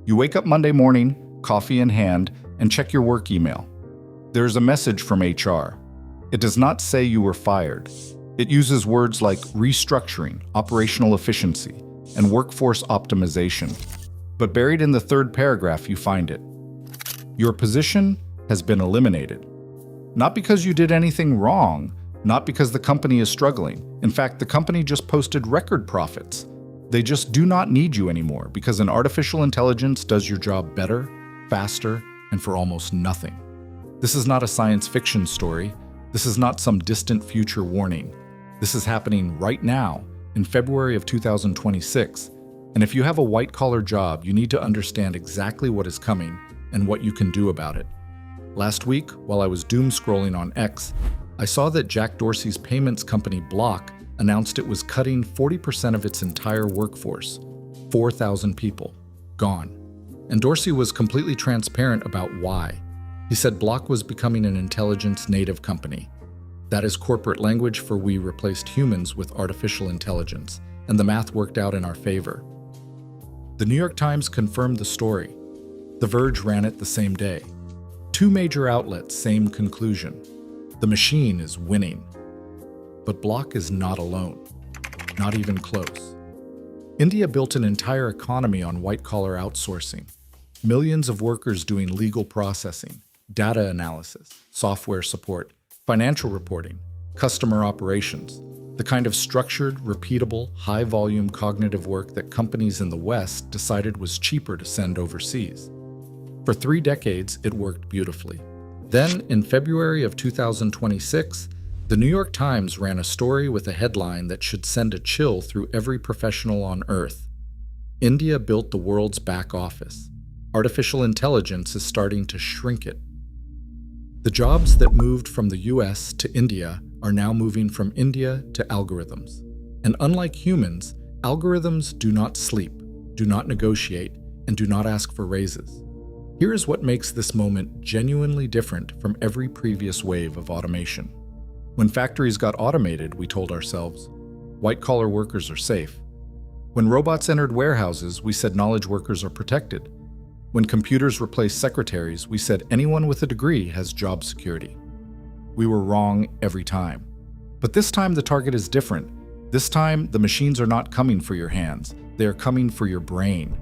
You wake up Monday morning, coffee in hand, and check your work email. There's a message from HR. It does not say you were fired. It uses words like restructuring, operational efficiency, and workforce optimization. But buried in the third paragraph, you find it. Your position has been eliminated. Not because you did anything wrong, not because the company is struggling. In fact, the company just posted record profits. They just do not need you anymore because an artificial intelligence does your job better, faster, and for almost nothing. This is not a science fiction story. This is not some distant future warning. This is happening right now, in February of 2026. And if you have a white-collar job, you need to understand exactly what is coming and what you can do about it. Last week, while I was doom scrolling on X, I saw that Jack Dorsey's payments company Block announced it was cutting 40% of its entire workforce, 4,000 people, gone. And Dorsey was completely transparent about why. He said Block was becoming an intelligence-native company. That is corporate language for we replaced humans with artificial intelligence, and the math worked out in our favor. The New York Times confirmed the story. The Verge ran it the same day. Two major outlets, same conclusion. The machine is winning. But Block is not alone. Not even close. India built an entire economy on white-collar outsourcing. Millions of workers doing legal processing, data analysis, software support, financial reporting, customer operations, the kind of structured, repeatable, high-volume cognitive work that companies in the West decided was cheaper to send overseas. For 3 decades, it worked beautifully. Then, in February of 2026, the New York Times ran a story with a headline that should send a chill through every professional on Earth. India built the world's back office. Artificial intelligence is starting to shrink it. The jobs that moved from the US to India are now moving from India to algorithms. And unlike humans, algorithms do not sleep, do not negotiate, and do not ask for raises. Here is what makes this moment genuinely different from every previous wave of automation. When factories got automated, we told ourselves, white-collar workers are safe. When robots entered warehouses, we said knowledge workers are protected. When computers replaced secretaries, we said anyone with a degree has job security. We were wrong every time. But this time the target is different. This time, the machines are not coming for your hands. They are coming for your brain.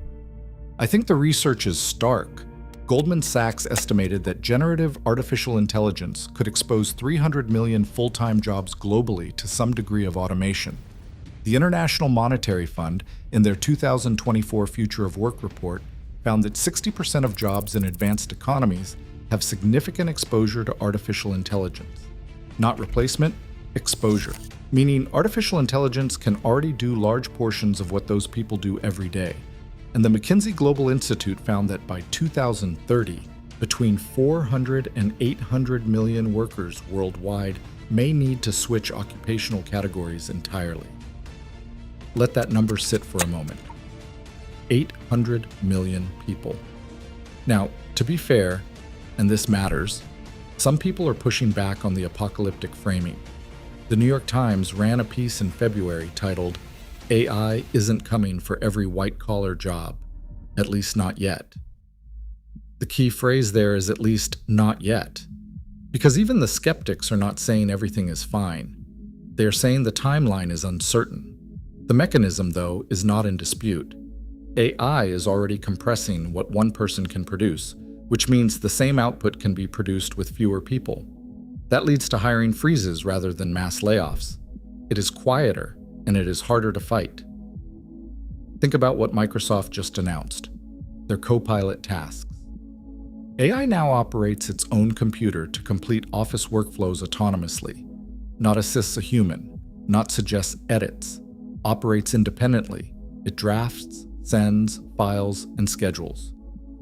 I think the research is stark. Goldman Sachs estimated that generative artificial intelligence could expose 300 million full-time jobs globally to some degree of automation. The International Monetary Fund, in their 2024 Future of Work report, found that 60% of jobs in advanced economies have significant exposure to artificial intelligence. Not replacement, exposure. Meaning artificial intelligence can already do large portions of what those people do every day. And the McKinsey Global Institute found that by 2030, between 400 and 800 million workers worldwide may need to switch occupational categories entirely. Let that number sit for a moment. 800 million people. Now, to be fair, and this matters, some people are pushing back on the apocalyptic framing. The New York Times ran a piece in February titled, "AI isn't coming for every white-collar job, at least not yet." The key phrase there is at least not yet, because even the skeptics are not saying everything is fine. They are saying the timeline is uncertain. The mechanism, though, is not in dispute. AI is already compressing what one person can produce, which means the same output can be produced with fewer people. That leads to hiring freezes rather than mass layoffs. It is quieter, and it is harder to fight. Think about what Microsoft just announced, their Copilot tasks. AI now operates its own computer to complete office workflows autonomously, not assists a human, not suggests edits, operates independently. It drafts, sends, files, and schedules.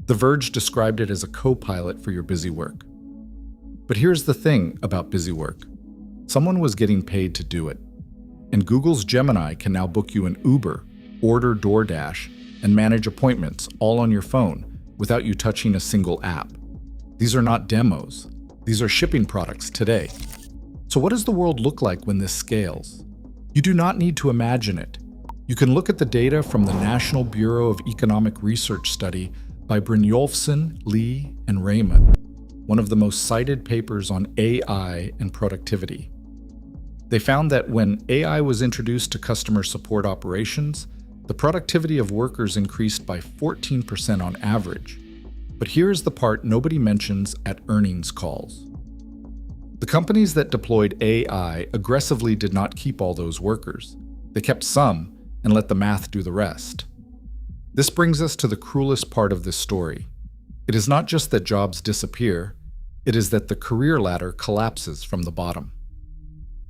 The Verge described it as a co-pilot for your busy work. But here's the thing about busy work. Someone was getting paid to do it. And Google's Gemini can now book you an Uber, order DoorDash, and manage appointments all on your phone without you touching a single app. These are not demos. These are shipping products today. So what does the world look like when this scales? You do not need to imagine it. You can look at the data from the National Bureau of Economic Research study by Brynjolfsson, Lee, and Raymond, one of the most cited papers on AI and productivity. They found that when AI was introduced to customer support operations, the productivity of workers increased by 14% on average. But here's the part nobody mentions at earnings calls. The companies that deployed AI aggressively did not keep all those workers. They kept some and let the math do the rest. This brings us to the cruelest part of this story. It is not just that jobs disappear, it is that the career ladder collapses from the bottom.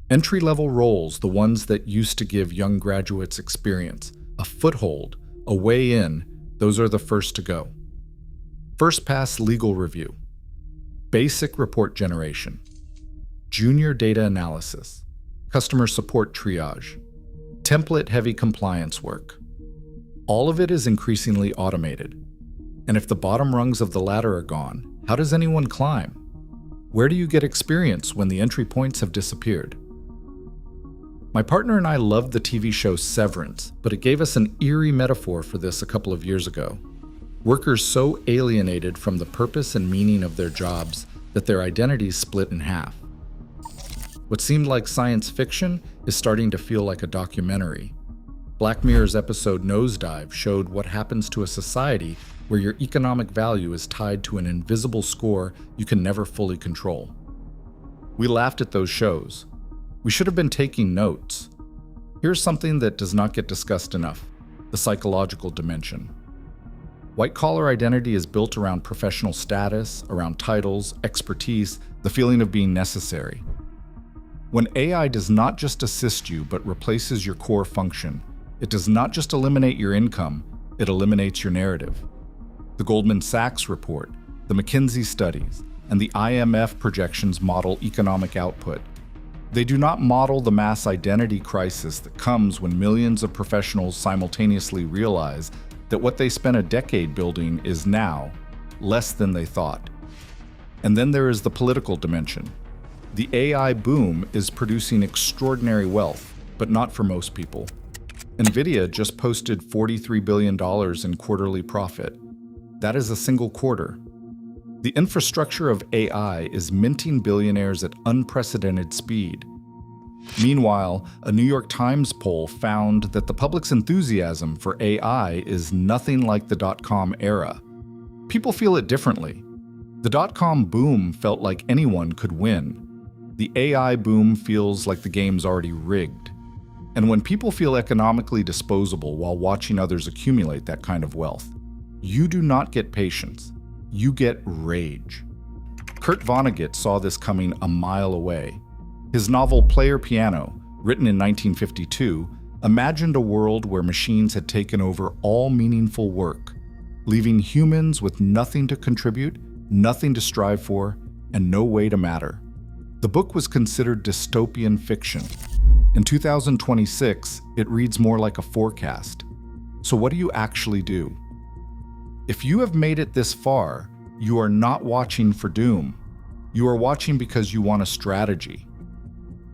Entry-level roles, the ones that used to give young graduates experience, a foothold, a way in, those are the first to go. First-pass legal review, basic report generation, junior data analysis, customer support triage, template-heavy compliance work. All of it is increasingly automated. And if the bottom rungs of the ladder are gone, how does anyone climb? Where do you get experience when the entry points have disappeared? My partner and I loved the TV show Severance, but it gave us an eerie metaphor for this a couple of years ago. Workers so alienated from the purpose and meaning of their jobs that their identities split in half. What seemed like science fiction is starting to feel like a documentary. Black Mirror's episode Nosedive showed what happens to a society where your economic value is tied to an invisible score you can never fully control. We laughed at those shows. We should have been taking notes. Here's something that does not get discussed enough: the psychological dimension. White-collar identity is built around professional status, around titles, expertise, the feeling of being necessary. When AI does not just assist you but replaces your core function, it does not just eliminate your income, it eliminates your narrative. The Goldman Sachs report, the McKinsey studies, and the IMF projections model economic output. They do not model the mass identity crisis that comes when millions of professionals simultaneously realize that what they spent a decade building is now less than they thought. And then there is the political dimension. The AI boom is producing extraordinary wealth, but not for most people. Nvidia just posted $43 billion in quarterly profit. That is a single quarter. The infrastructure of AI is minting billionaires at unprecedented speed. Meanwhile, a New York Times poll found that the public's enthusiasm for AI is nothing like the dot-com era. People feel it differently. The dot-com boom felt like anyone could win. The AI boom feels like the game's already rigged. And when people feel economically disposable while watching others accumulate that kind of wealth, you do not get patience, you get rage. Kurt Vonnegut saw this coming a mile away. His novel Player Piano, written in 1952, imagined a world where machines had taken over all meaningful work, leaving humans with nothing to contribute, nothing to strive for, and no way to matter. The book was considered dystopian fiction. In 2026, it reads more like a forecast. So what do you actually do? If you have made it this far, you are not watching for doom. You are watching because you want a strategy.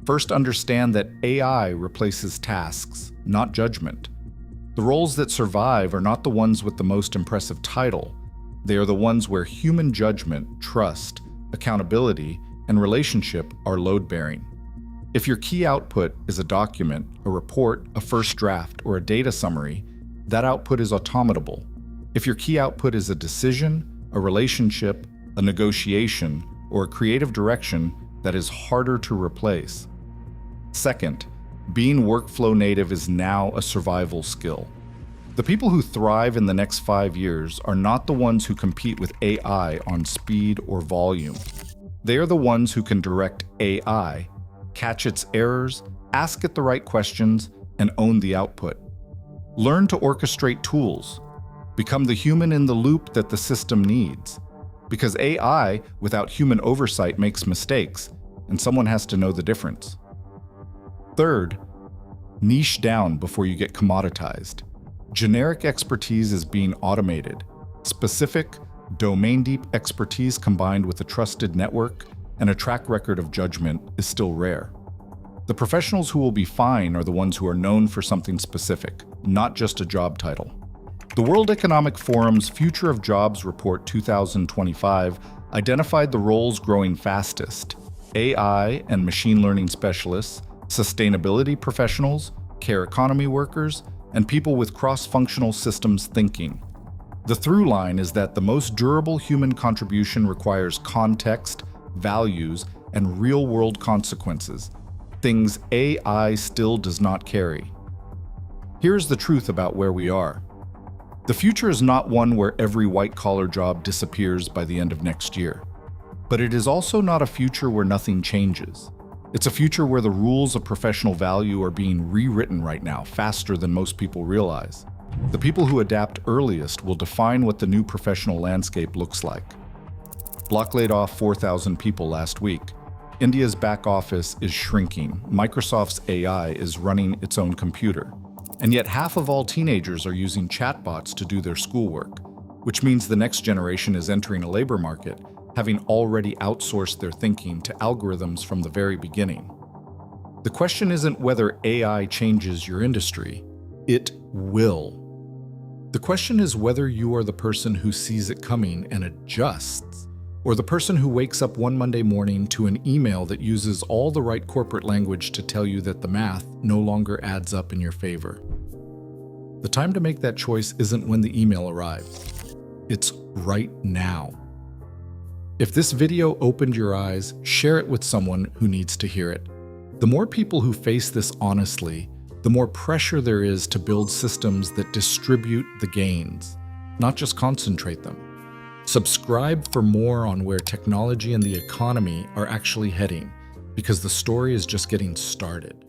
First, understand that AI replaces tasks, not judgment. The roles that survive are not the ones with the most impressive title. They are the ones where human judgment, trust, accountability, and relationship are load-bearing. If your key output is a document, a report, a first draft, or a data summary, that output is automatable. If your key output is a decision, a relationship, a negotiation, or a creative direction, that is harder to replace. Second, being workflow native is now a survival skill. The people who thrive in the next 5 years are not the ones who compete with AI on speed or volume. They are the ones who can direct AI, catch its errors, ask it the right questions, and own the output. Learn to orchestrate tools. Become the human in the loop that the system needs. Because AI, without human oversight, makes mistakes, and someone has to know the difference. Third, niche down before you get commoditized. Generic expertise is being automated. Specific, domain-deep expertise combined with a trusted network and a track record of judgment is still rare. The professionals who will be fine are the ones who are known for something specific, not just a job title. The World Economic Forum's Future of Jobs Report 2025 identified the roles growing fastest: AI and machine learning specialists, sustainability professionals, care economy workers, and people with cross-functional systems thinking. The through line is that the most durable human contribution requires context, values, and real-world consequences, things AI still does not carry. Here's the truth about where we are. The future is not one where every white-collar job disappears by the end of next year. But it is also not a future where nothing changes. It's a future where the rules of professional value are being rewritten right now, faster than most people realize. The people who adapt earliest will define what the new professional landscape looks like. Block laid off 4,000 people last week. India's back office is shrinking. Microsoft's AI is running its own computer. And yet half of all teenagers are using chatbots to do their schoolwork, which means the next generation is entering a labor market having already outsourced their thinking to algorithms from the very beginning. The question isn't whether AI changes your industry. It will. The question is whether you are the person who sees it coming and adjusts, or the person who wakes up one Monday morning to an email that uses all the right corporate language to tell you that the math no longer adds up in your favor. The time to make that choice isn't when the email arrives. It's right now. If this video opened your eyes, share it with someone who needs to hear it. The more people who face this honestly, the more pressure there is to build systems that distribute the gains, not just concentrate them. Subscribe for more on where technology and the economy are actually heading, because the story is just getting started.